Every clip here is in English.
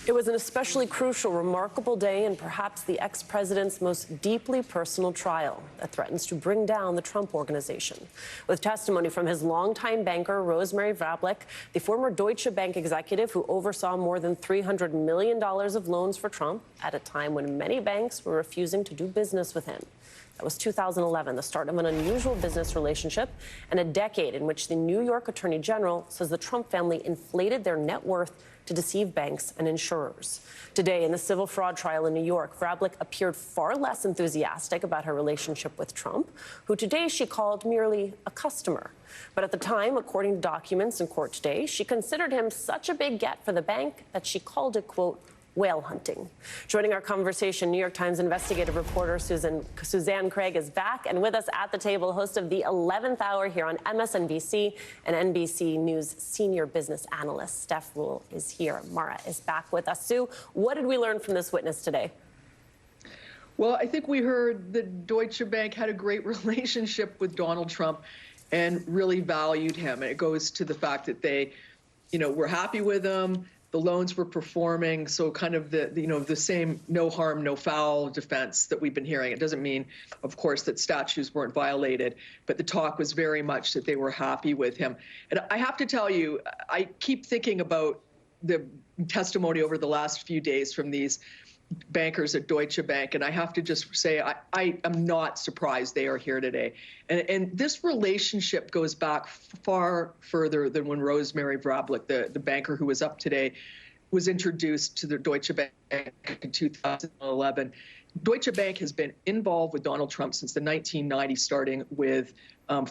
It was an especially crucial, remarkable day in perhaps the ex-president's most deeply personal trial that threatens to bring down the Trump organization. With testimony from his longtime banker, Rosemary Vrablic, the former Deutsche Bank executive who oversaw more than $300 million of loans for Trump at a time when many banks were refusing to do business with him. That was 2011, the start of an unusual business relationship and a decade in which the New York Attorney General says the Trump family inflated their net worth to deceive banks and insurers. Today, in the civil fraud trial in New York, Vrablic appeared far less enthusiastic about her relationship with Trump, who today she called merely a customer. But at the time, according to documents in court today, she considered him such a big get for the bank that she called it, quote, whale hunting. Joining our conversation, New York Times investigative reporter Suzanne Craig is back and with us at the table, host of the 11th Hour here on MSNBC, and NBC News senior business analyst Steph Rule is here. Mara is back with us. Sue, what did we learn from this witness today? Well, I think we heard that Deutsche Bank had a great relationship with Donald Trump and really valued him. And it goes to the fact that they, were happy with him. The loans were performing, so kind of the same no harm, no foul defense that we've been hearing. It doesn't mean, of course, that statutes weren't violated, but the talk was very much that they were happy with him. And I have to tell you, I keep thinking about the testimony over the last few days from these bankers at Deutsche Bank, and I have to just say I am not surprised they are here today. And this relationship goes back far further than when Rosemary Vrablic, the banker who was up today, was introduced to the Deutsche Bank in 2011. Deutsche Bank has been involved with Donald Trump since the 1990s, starting with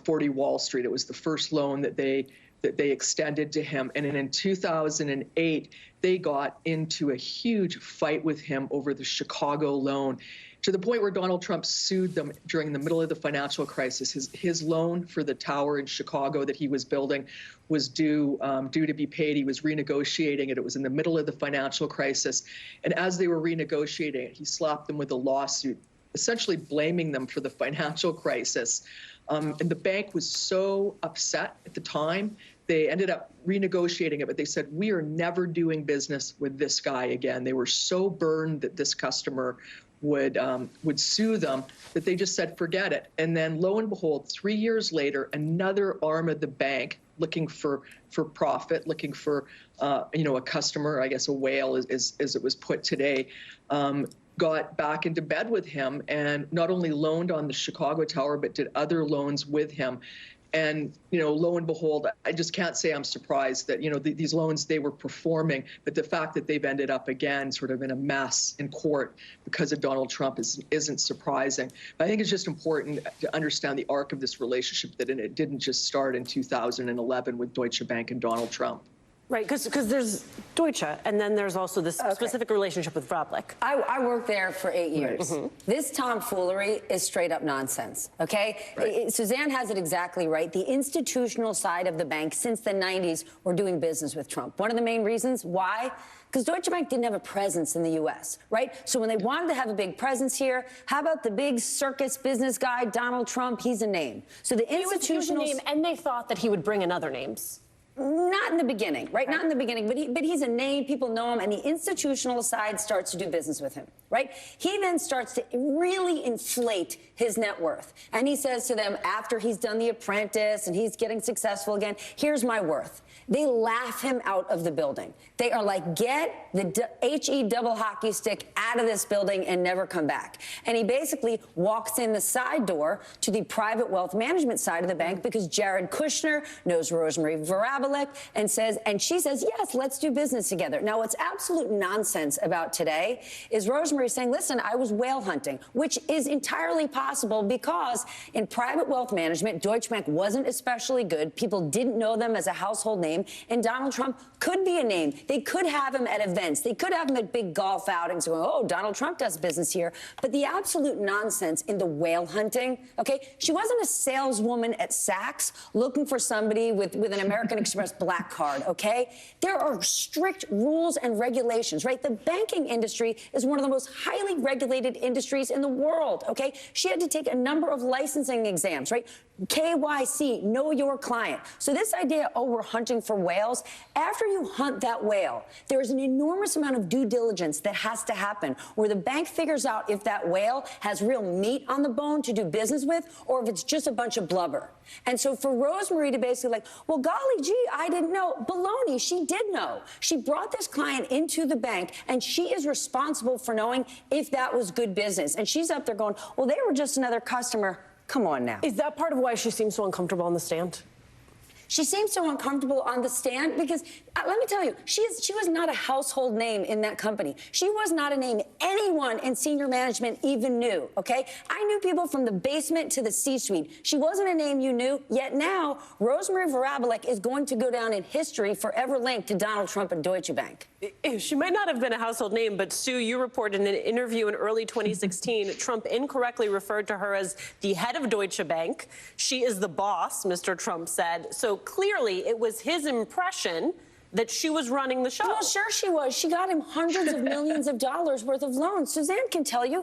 40 Wall Street. It was the first loan that they extended to him. And in 2008, they got into a huge fight with him over the Chicago loan, to the point where Donald Trump sued them during the middle of the financial crisis. His loan for the tower in Chicago that he was building was due to be paid. He was renegotiating it. It was in the middle of the financial crisis. And as they were renegotiating it, he slapped them with a lawsuit, essentially blaming them for the financial crisis. And the bank was so upset at the time, they ended up renegotiating it, but they said, we are never doing business with this guy again. They were so burned that this customer would sue them that they just said, forget it. And then lo and behold, 3 years later, another arm of the bank looking for profit, looking for, a customer, I guess a whale as it was put today, got back into bed with him and not only loaned on the Chicago tower, but did other loans with him. And, lo and behold, I just can't say I'm surprised that, these loans, they were performing, but the fact that they've ended up again sort of in a mess in court because of Donald Trump isn't surprising. But I think it's just important to understand the arc of this relationship, that it didn't just start in 2011 with Deutsche Bank and Donald Trump. Right, because there's Deutsche, and then there's also this specific relationship with Vrablic. I worked there for 8 years. Right. This tomfoolery is straight up nonsense, okay? Right. Suzanne has it exactly right. The institutional side of the bank since the 90s were doing business with Trump. One of the main reasons why? Because Deutsche Bank didn't have a presence in the U.S., right? So when they wanted to have a big presence here, how about the big circus business guy, Donald Trump? He's a name. So the institutional... He was a name, and they thought that he would bring in other names. Not in the beginning, right? Not in the beginning, but he's a name, people know him, and the institutional side starts to do business with him, right? He then starts to really inflate his net worth. And he says to them, after he's done The Apprentice and he's getting successful again, here's my worth. They laugh him out of the building. They are like, get the H-E double hockey stick out of this building and never come back. And he basically walks in the side door to the private wealth management side of the bank because Jared Kushner knows Rosemary Vrablic and she says, yes, let's do business together. Now, what's absolute nonsense about today is Rosemary saying, listen, I was whale hunting, which is entirely possible because in private wealth management, Deutsche Bank wasn't especially good. People didn't know them as a household name. And Donald Trump could be a name. They could have him at events. They could have him at big golf outings going, oh, Donald Trump does business here. But the absolute nonsense in the whale hunting, okay, she wasn't a saleswoman at Saks looking for somebody with an American Express black card, okay? There are strict rules and regulations, right? The banking industry is one of the most most highly regulated industries in the world, okay? She had to take a number of licensing exams, right? KYC, know your client. So this idea, oh, we're hunting for whales, after you hunt that whale, there's an enormous amount of due diligence that has to happen where the bank figures out if that whale has real meat on the bone to do business with or if it's just a bunch of blubber. And so for Rosemary to basically like, well, golly gee, I didn't know. Baloney, she did know. She brought this client into the bank and she is responsible for knowing if that was good business. And she's up there going, well, they were just another customer. Come on now. Is that part of why she seems so uncomfortable on the stand? She seems so uncomfortable on the stand because, let me tell you, she was not a household name in that company. She was not a name anyone in senior management even knew, okay? I knew people from the basement to the C-suite. She wasn't a name you knew, yet now Rosemary Vrablic is going to go down in history forever linked to Donald Trump and Deutsche Bank. She might not have been a household name, but Sue, you reported in an interview in early 2016, Trump incorrectly referred to her as the head of Deutsche Bank. She is the boss, Mr. Trump said. So clearly it was his impression that she was running the show. Well, sure she was. She got him hundreds of millions of dollars worth of loans. Suzanne can tell you,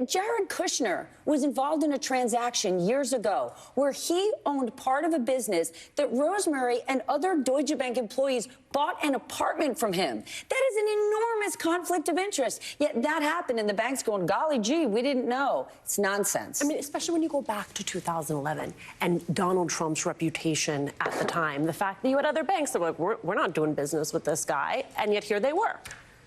Jared Kushner was involved in a transaction years ago where he owned part of a business that Rosemary and other Deutsche Bank employees bought an apartment from him. That is an enormous conflict of interest. Yet that happened, and the bank's going, golly gee, we didn't know. It's nonsense. I mean, especially when you go back to 2011 and Donald Trump's reputation at the time, the fact that you had other banks that were like, we're not doing business with this guy, and yet here they were.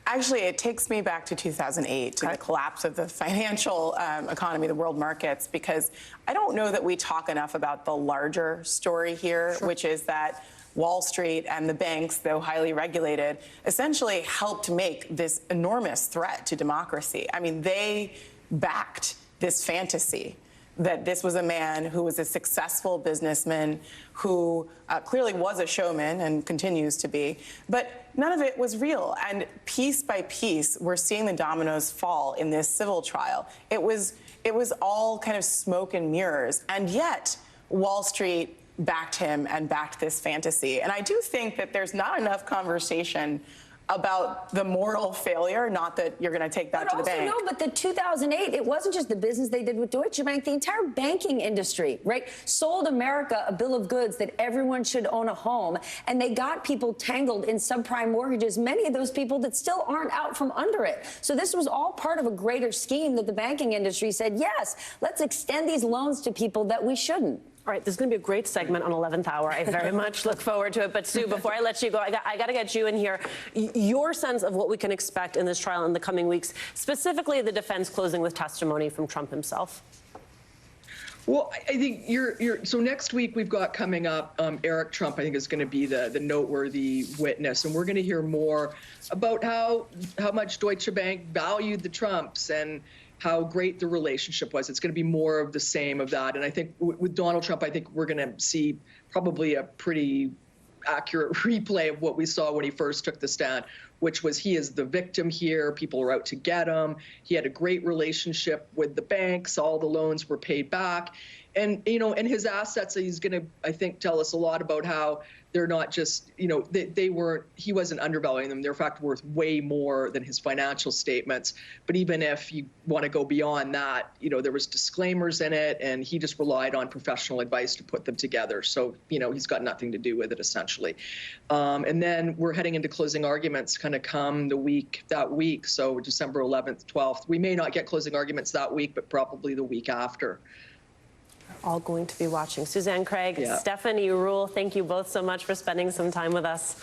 Actually, it takes me back to 2008, to the collapse of the financial economy, the world markets, because I don't know that we talk enough about the larger story here, which is that Wall Street and the banks, though highly regulated, essentially helped make this enormous threat to democracy. I mean, they backed this fantasy that this was a man who was a successful businessman who clearly was a showman and continues to be, but none of it was real. And piece by piece, we're seeing the dominoes fall in this civil trial. It was all kind of smoke and mirrors, and yet Wall Street backed him and backed this fantasy. And I do think that there's not enough conversation about the moral failure, not that you're going to take that to the bank. No, but the 2008, it wasn't just the business they did with Deutsche Bank. The entire banking industry, right, sold America a bill of goods that everyone should own a home, and they got people tangled in subprime mortgages, many of those people that still aren't out from under it. So this was all part of a greater scheme that the banking industry said, yes, let's extend these loans to people that we shouldn't. All right, this is going to be a great segment on 11th Hour. I very much look forward to it. But, Sue, before I let you go, I got to get you in here. Your sense of what we can expect in this trial in the coming weeks, specifically the defense closing with testimony from Trump himself. Well, I think so next week we've got coming up, Eric Trump, I think, is going to be the noteworthy witness. And we're going to hear more about how much Deutsche Bank valued the Trumps and how great the relationship was. It's going to be more of the same of that. And I think with Donald Trump, I think we're going to see probably a pretty accurate replay of what we saw when he first took the stand, which was he is the victim here. People are out to get him. He had a great relationship with the banks. All the loans were paid back. And, you know, and his assets, he's going to, I think, tell us a lot about how they're not just, you know, he wasn't undervaluing them. They're in fact worth way more than his financial statements. But even if you want to go beyond that, you know, there was disclaimers in it, and he just relied on professional advice to put them together. So, you know, he's got nothing to do with it, essentially. And then we're heading into closing arguments kind of come that week. So December 11th, 12th. We may not get closing arguments that week, but probably the week after. All going to be watching. Suzanne Craig, Stephanie Ruhle, thank you both so much for spending some time with us.